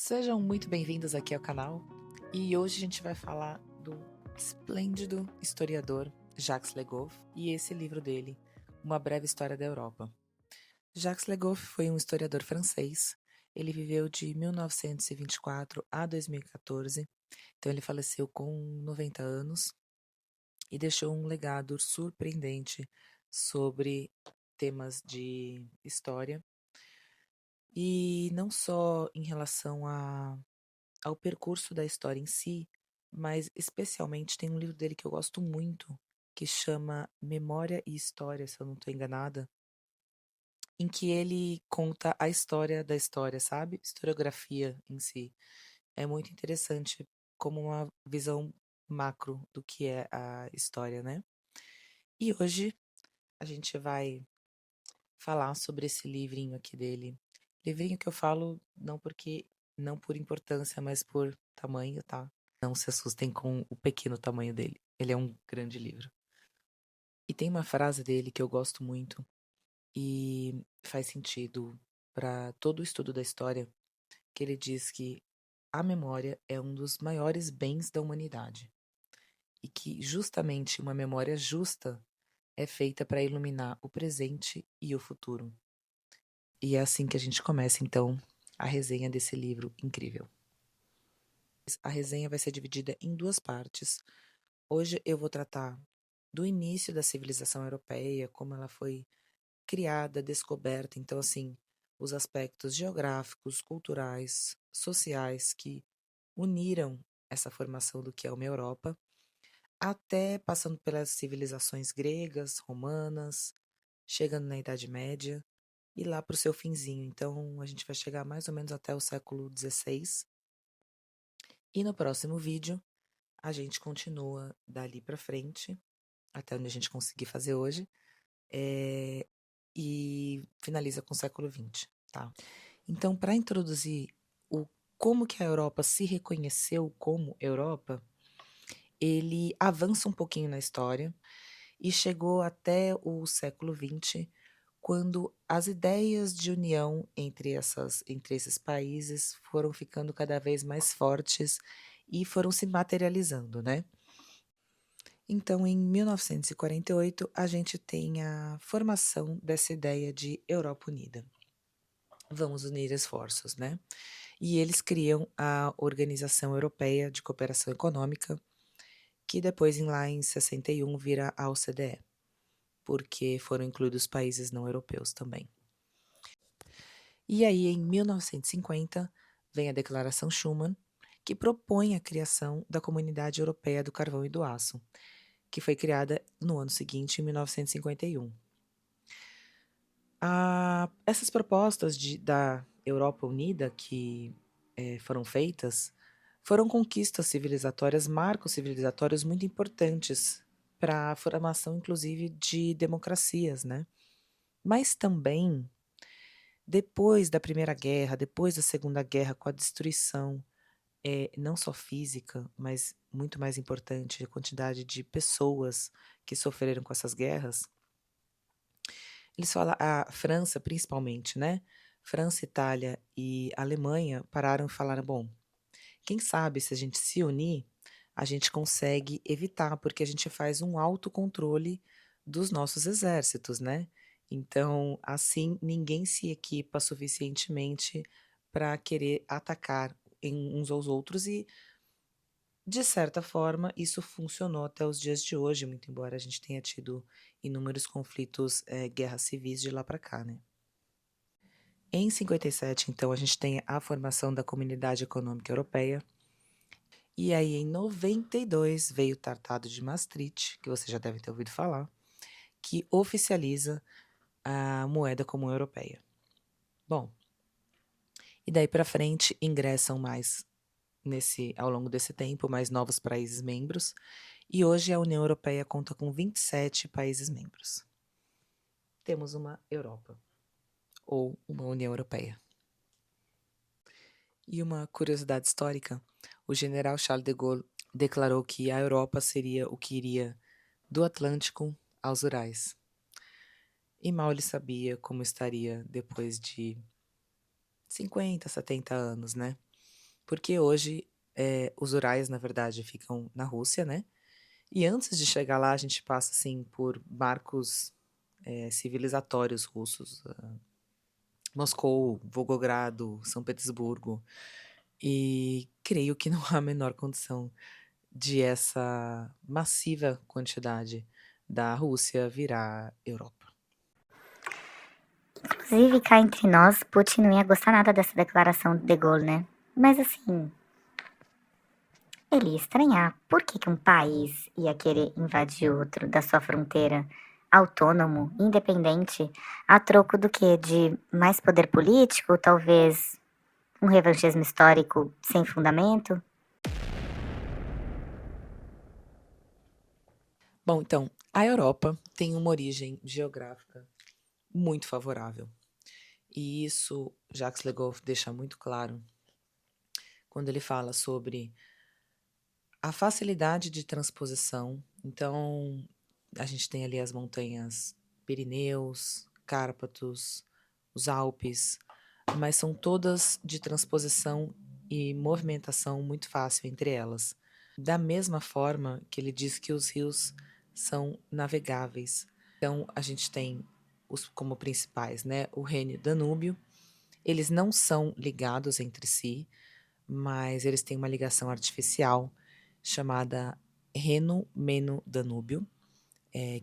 Sejam muito bem-vindos aqui ao canal, e hoje a gente vai falar do esplêndido historiador Jacques Le Goff e esse livro dele, Uma Breve História da Europa. Jacques Le Goff foi um historiador francês, ele viveu de 1924 a 2014, então ele faleceu com 90 anos e deixou um legado surpreendente sobre temas de história, e não só em relação ao percurso da história em si, mas especialmente tem um livro dele que eu gosto muito, que chama Memória e História, se eu não estou enganada, em que ele conta a história da história, sabe? Historiografia em si. É muito interessante como uma visão macro do que é a história, né? E hoje a gente vai falar sobre esse livrinho aqui dele. Livrinho que eu falo não por importância, mas por tamanho, tá? Não se assustem com o pequeno tamanho dele. Ele é um grande livro. E tem uma frase dele que eu gosto muito e faz sentido para todo o estudo da história, que ele diz que a memória é um dos maiores bens da humanidade e que justamente uma memória justa é feita para iluminar o presente e o futuro. E é assim que a gente começa, então, a resenha desse livro incrível. A resenha vai ser dividida em duas partes. Hoje eu vou tratar do início da civilização europeia, como ela foi criada, descoberta, então, assim, os aspectos geográficos, culturais, sociais que uniram essa formação do que é uma Europa, até passando pelas civilizações gregas, romanas, chegando na Idade Média e lá para o seu finzinho. Então, a gente vai chegar mais ou menos até o século XVI. E no próximo vídeo, a gente continua dali para frente, até onde a gente conseguir fazer hoje, e finaliza com o século XX, tá? Então, para introduzir o como que a Europa se reconheceu como Europa, ele avança um pouquinho na história e chegou até o século XX, quando as ideias de união entre esses países foram ficando cada vez mais fortes e foram se materializando, né? Então, em 1948, a gente tem a formação dessa ideia de Europa Unida. Vamos unir esforços, né? E eles criam a Organização Europeia de Cooperação Econômica, que depois, lá em 61, vira a OCDE, porque foram incluídos países não europeus também. E aí, em 1950, vem a Declaração Schuman, que propõe a criação da Comunidade Europeia do Carvão e do Aço, que foi criada no ano seguinte, em 1951. Essas propostas da Europa Unida que foram feitas foram conquistas civilizatórias, marcos civilizatórios muito importantes para a formação, inclusive, de democracias, né? Mas também, depois da Primeira Guerra, depois da Segunda Guerra, com a destruição, não só física, mas muito mais importante, a quantidade de pessoas que sofreram com essas guerras, eles falam, a França principalmente, né? França, Itália e Alemanha pararam e falaram, bom, quem sabe se a gente se unir, a gente consegue evitar, porque a gente faz um autocontrole dos nossos exércitos, né? Então, assim, ninguém se equipa suficientemente para querer atacar uns aos outros e, de certa forma, isso funcionou até os dias de hoje, muito embora a gente tenha tido inúmeros conflitos, guerras civis de lá para cá, né? Em 57, então, a gente tem a formação da Comunidade Econômica Europeia. E aí, em 92, veio o Tratado de Maastricht, que você já deve ter ouvido falar, que oficializa a moeda comum europeia. Bom, e daí para frente ingressam ao longo desse tempo, mais novos países membros, e hoje a União Europeia conta com 27 países membros. Temos uma Europa, ou uma União Europeia. E uma curiosidade histórica, o general Charles de Gaulle declarou que a Europa seria o que iria do Atlântico aos Urais. E mal ele sabia como estaria depois de 50, 70 anos, né? porque hoje os Urais, na verdade, ficam na Rússia, né? E antes de chegar lá, a gente passa assim por marcos civilizatórios russos, Moscou, Volgogrado, São Petersburgo, e creio que não há a menor condição de essa massiva quantidade da Rússia virar Europa. Inclusive, cá entre nós, Putin não ia gostar nada dessa declaração de Gaulle, né? Mas assim, ele ia estranhar. Por que que um país ia querer invadir outro da sua fronteira, autônomo, independente, a troco do quê? De mais poder político, talvez um revanchismo histórico sem fundamento? Bom, então, a Europa tem uma origem geográfica muito favorável. E isso Jacques Le Goff deixa muito claro quando ele fala sobre a facilidade de transposição. Então, a gente tem ali as montanhas Pirineus, Cárpatos, os Alpes, mas são todas de transposição e movimentação muito fácil entre elas. Da mesma forma que ele diz que os rios são navegáveis. Então, a gente tem os como principais, né, o Reno e o Danúbio. Eles não são ligados entre si, mas eles têm uma ligação artificial chamada Reno-Meno-Danúbio,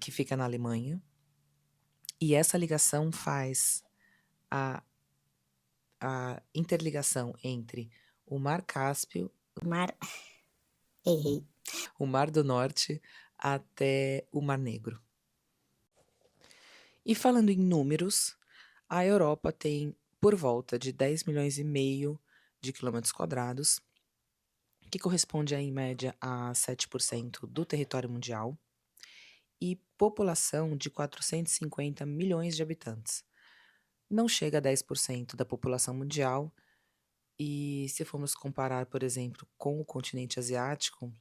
que fica na Alemanha. E essa ligação faz a, a interligação entre o Mar Cáspio, Mar. Errei. o Mar do Norte, até o Mar Negro. E falando em números, a Europa tem por volta de 10 milhões e meio de quilômetros quadrados, que corresponde em média a 7% do território mundial, e população de 450 milhões de habitantes. Não chega a 10% da população mundial, e se formos comparar, por exemplo, com o continente asiático,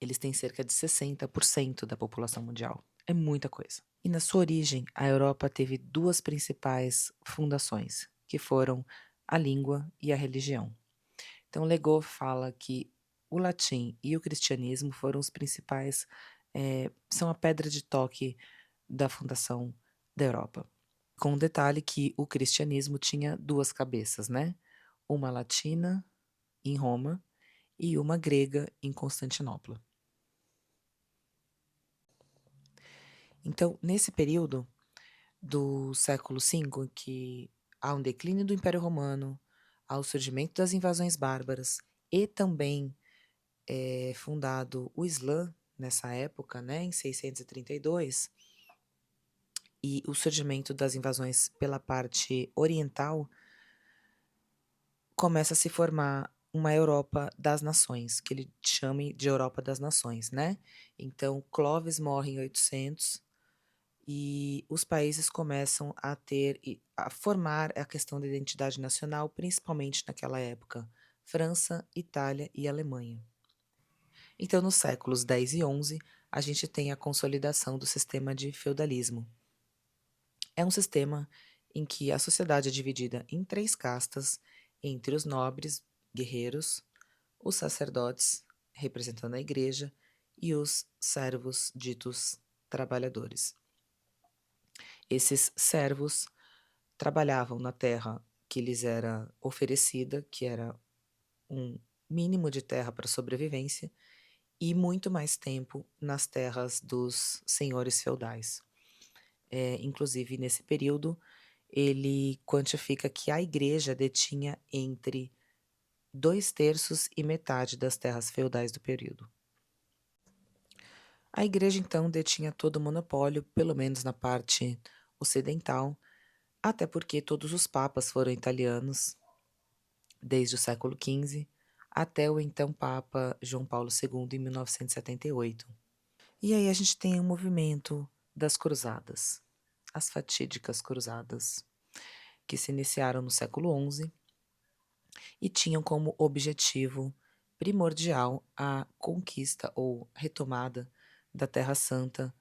eles têm cerca de 60% da população mundial. É muita coisa. E na sua origem, a Europa teve duas principais fundações, que foram a língua e a religião. Então, Legou fala que o latim e o cristianismo foram os principais, são a pedra de toque da fundação da Europa. Com o detalhe que o cristianismo tinha duas cabeças, né? Uma latina em Roma e uma grega em Constantinopla. Então, nesse período do século V, que há um declínio do Império Romano, há o surgimento das invasões bárbaras e também é fundado o Islã nessa época, né, em 632, e o surgimento das invasões pela parte oriental, começa a se formar uma Europa das Nações, que ele chama de Europa das Nações, né? Então, Clovis morre em 800 e os países começam a ter e a formar a questão da identidade nacional, principalmente naquela época, França, Itália e Alemanha. Então, nos séculos 10 e 11, a gente tem a consolidação do sistema de feudalismo. É um sistema em que a sociedade é dividida em três castas, entre os nobres, guerreiros, os sacerdotes, representando a igreja, e os servos, ditos trabalhadores. Esses servos trabalhavam na terra que lhes era oferecida, que era um mínimo de terra para sobrevivência, e muito mais tempo nas terras dos senhores feudais. Inclusive, nesse período, ele quantifica que a igreja detinha entre 2/3 e metade das terras feudais do período. A igreja, então, detinha todo o monopólio, pelo menos na parte ocidental, até porque todos os papas foram italianos, desde o século XV até o então Papa João Paulo II, em 1978. E aí a gente tem o movimento das cruzadas, as fatídicas cruzadas, que se iniciaram no século XI e tinham como objetivo primordial a conquista ou retomada da Terra Santa,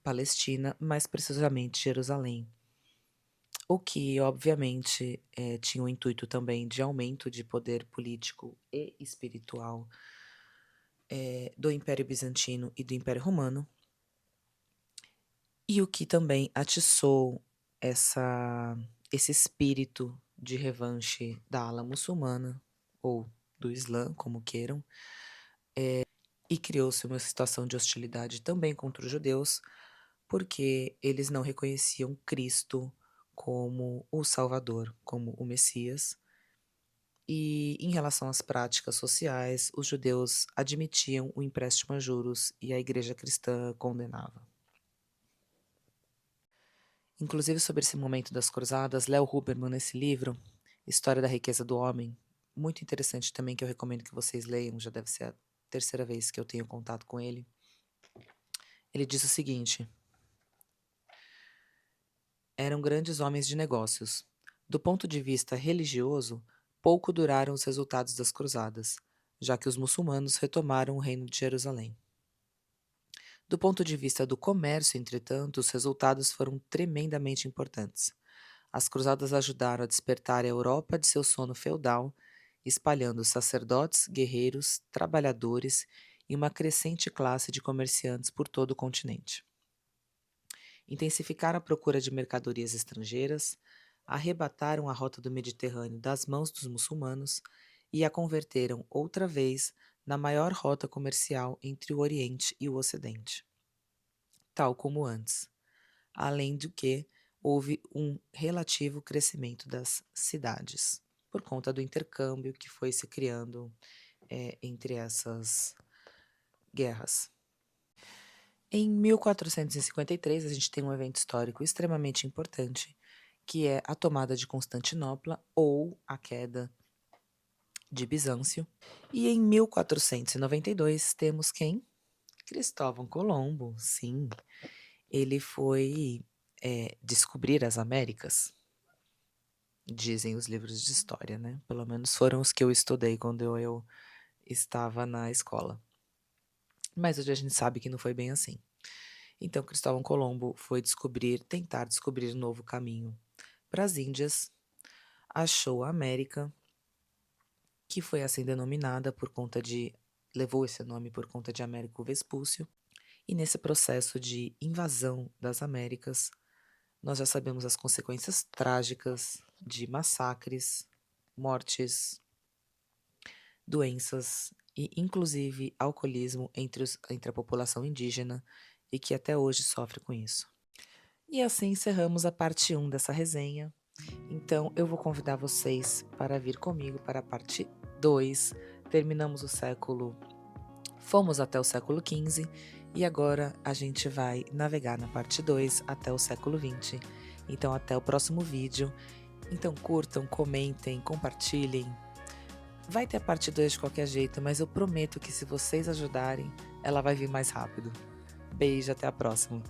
Palestina, mais precisamente Jerusalém. o que obviamente tinha o intuito também de aumento de poder político e espiritual do Império Bizantino e do Império Romano, e o que também atiçou esse espírito de revanche da ala muçulmana, ou do Islã, como queiram, e criou-se uma situação de hostilidade também contra os judeus, porque eles não reconheciam Cristo como o Salvador, como o Messias. E em relação às práticas sociais, os judeus admitiam o empréstimo a juros e a igreja cristã condenava. Inclusive sobre esse momento das cruzadas, Léo Huberman, nesse livro, História da Riqueza do Homem, muito interessante também, que eu recomendo que vocês leiam, já deve ser a terceira vez que eu tenho contato com ele. Ele diz o seguinte: eram grandes homens de negócios. Do ponto de vista religioso, pouco duraram os resultados das cruzadas, já que os muçulmanos retomaram o reino de Jerusalém. Do ponto de vista do comércio, entretanto, os resultados foram tremendamente importantes. As cruzadas ajudaram a despertar a Europa de seu sono feudal, espalhando sacerdotes, guerreiros, trabalhadores e uma crescente classe de comerciantes por todo o continente. Intensificaram a procura de mercadorias estrangeiras, arrebataram a rota do Mediterrâneo das mãos dos muçulmanos e a converteram outra vez na maior rota comercial entre o Oriente e o Ocidente, tal como antes. Além do que, houve um relativo crescimento das cidades, por conta do intercâmbio que foi se criando entre essas guerras. Em 1453, a gente tem um evento histórico extremamente importante, que é a tomada de Constantinopla ou a queda de Bizâncio. E em 1492 temos quem? Cristóvão Colombo, sim. Ele foi descobrir as Américas, dizem os livros de história, né? Pelo menos foram os que eu estudei quando eu estava na escola. Mas hoje a gente sabe que não foi bem assim. Então, Cristóvão Colombo foi tentar descobrir um novo caminho para as Índias, achou a América, que foi assim denominada levou esse nome por conta de Américo Vespúcio, e nesse processo de invasão das Américas, nós já sabemos as consequências trágicas de massacres, mortes, doenças e inclusive alcoolismo entre a população indígena, e que até hoje sofre com isso. E assim encerramos a parte 1 dessa resenha. Então eu vou convidar vocês para vir comigo para a parte 2. Terminamos fomos até o século XV e agora a gente vai navegar na parte 2 até o século XX. Então até o próximo vídeo. Então curtam, comentem, compartilhem. Vai ter a parte 2 de qualquer jeito, mas eu prometo que se vocês ajudarem, ela vai vir mais rápido. Beijo, até a próxima.